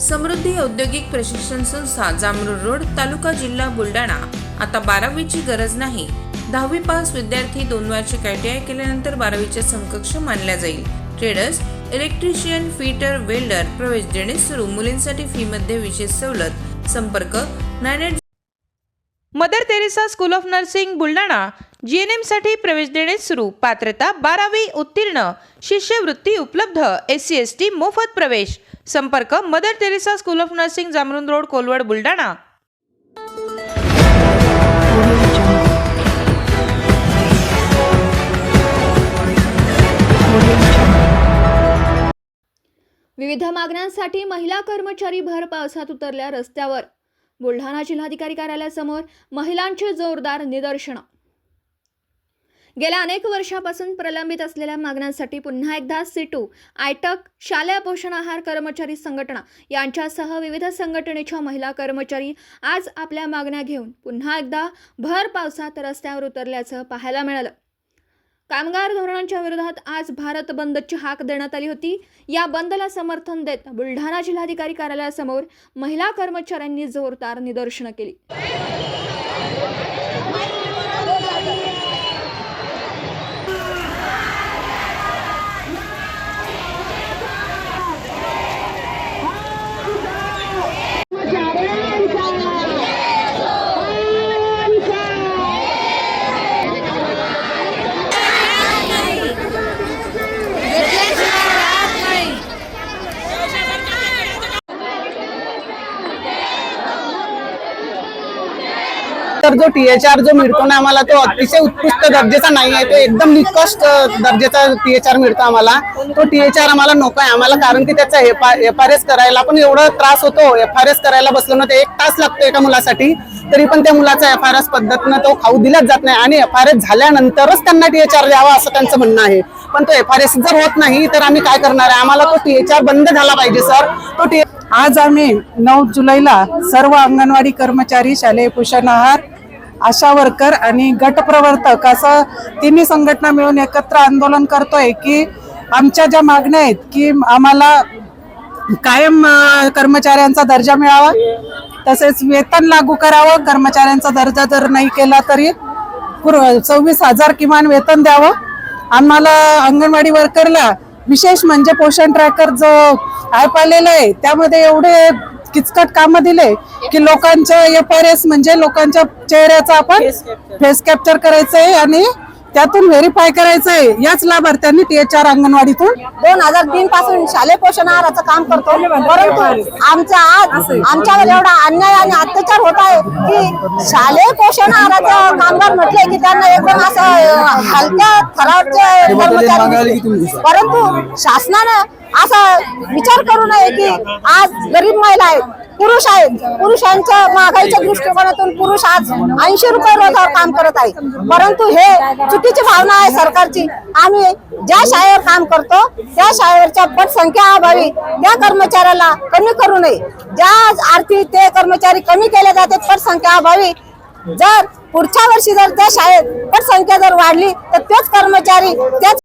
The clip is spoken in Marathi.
समृद्धी औद्योगिक प्रशिक्षण संस्था, जामरूर रोड, तालुका जिल्हा बुलढाणा। आता 12वीची गरज नाही। 10वी पास विद्यार्थी 2 वार्षिक ITI केल्यानंतर 12वीच्या समकक्ष मानल्या जाईल। ट्रेडर्स, इलेक्ट्रिशियन, फिटर, वेल्डर प्रवेश देणे सुरू। मुलींसाठी फी मध्ये विशेष सवलत। संपर्क 98 Mother Teresa school of nursing Buldhana. GNM साठी प्रवेश देणे सुरू। पात्रता 12वी उत्तीर्ण। शिष्यवृत्ती उपलब्ध। SC ST मोफत प्रवेश। संपर्क Mother Teresa school of nursing, Jamrun road, Kolwad, Buldhana. विविध मागण्यांसाठी महिला कर्मचारी भर पावसात उतरल्या रस्त्यावर। बुलढाणा जिल्हाधिकारी कार्यालयासमोर महिलांचे जोरदार निदर्शनं। गेल्या अनेक वर्षापासून प्रलंबित असलेल्या मागण्यांसाठी पुन्हा एकदा सिटू, आयटक, शालेय पोषण आहार कर्मचारी संघटना यांच्यासह विविध संघटनेच्या महिला कर्मचारी आज आपल्या मागण्या घेऊन पुन्हा एकदा भर पावसात रस्त्यावर उतरल्याचं पाहायला मिळालं। कामगार धोरणांच्या विरोधात आज भारत बंदची हाक देण्यात आली होती। या बंदला समर्थन देत बुलढाणा जिल्हाधिकारी कार्यालयासमोर महिला कर्मचाऱ्यांनी जोरदार निदर्शनं केली। तर जो THR जो मिळतो ना आम्हाला, तो अतिशय उत्कृष्ट दर्जाचा नाही आहे। तो एकदम निकृष्ट दर्जाचा THR मिळतो आम्हाला। तो THR आम्हाला नको आहे आम्हाला, कारण की त्याचा FRS करायला पण एवढा त्रास होतो। FRS करायला बसलो ना ते 1 तास लागतो एका मुलासाठी, तरी पण त्या मुलाचा FRS पद्धतीनं तो खाऊ दिलाच जात नाही आणि FRS झाल्यानंतरच त्यांना THR द्यावा असं त्यांचं म्हणणं आहे। पण तो FRS जर होत नाही तर आम्ही काय करणार आहे? आम्हाला तो THR बंद झाला पाहिजे सर। तो आज आम्ही 9 जुलैला सर्व अंगणवाडी कर्मचारी, शालेय पोषण आहार, आशा वर्कर आणि गट प्रवर्तक असं तिन्ही संघटना मिळून एकत्र आंदोलन करतोय की आमच्या ज्या मागण्या आहेत की आम्हाला कायम कर्मचाऱ्यांचा दर्जा मिळावा, तसेच वेतन लागू करावं। कर्मचाऱ्यांचा दर्जा जर नाही केला तरी 24,000 किमान वेतन द्यावं। आम्हाला अंगणवाडी वर्करला विशेष म्हणजे पोषण ट्रॅकर जो ॲप आलेला आहे त्यामध्ये एवढे किचकट कामं दिले की लोकांच्या FRS म्हणजे लोकांच्या चेहऱ्याचा आपण फेस कॅप्चर करायचं आहे आणि त्यातून व्हेरीफाय करायचं आहे। याच लाभार्थ्यांनी THR अंगणवाडीतून 2003 पासून शालेय पोषण आहाराचं काम करतो, परंतु आमच्यावर एवढा अन्याय आणि अत्याचार होत आहे की शालेय पोषण आहाराचं कामगार म्हटले की त्यांना एकदम असं हलक्या थराचे कर्मचारी, परंतु शासनानं असा विचार करू नये की आज गरीब महिला आहेत, पुरुष आहेत, पुरुषांच्या महागाईच्या दृष्टिकोनातून पुरुष आज 80 रुपये रोजावर काम करत आहे, परंतु हे चुकीची भावना आहे सरकारची। आम्ही ज्या शाळेवर काम करतो त्या शाळेवरच्या पटसंख्या अभावी त्या कर्मचाऱ्याला कमी करू नये। ज्या अर्थी ते कर्मचारी कमी केले जाते पटसंख्या अभावी, जर पुढच्या वर्षी जर त्या शाळेत पटसंख्या जर वाढली तर तेच कर्मचारी, तेच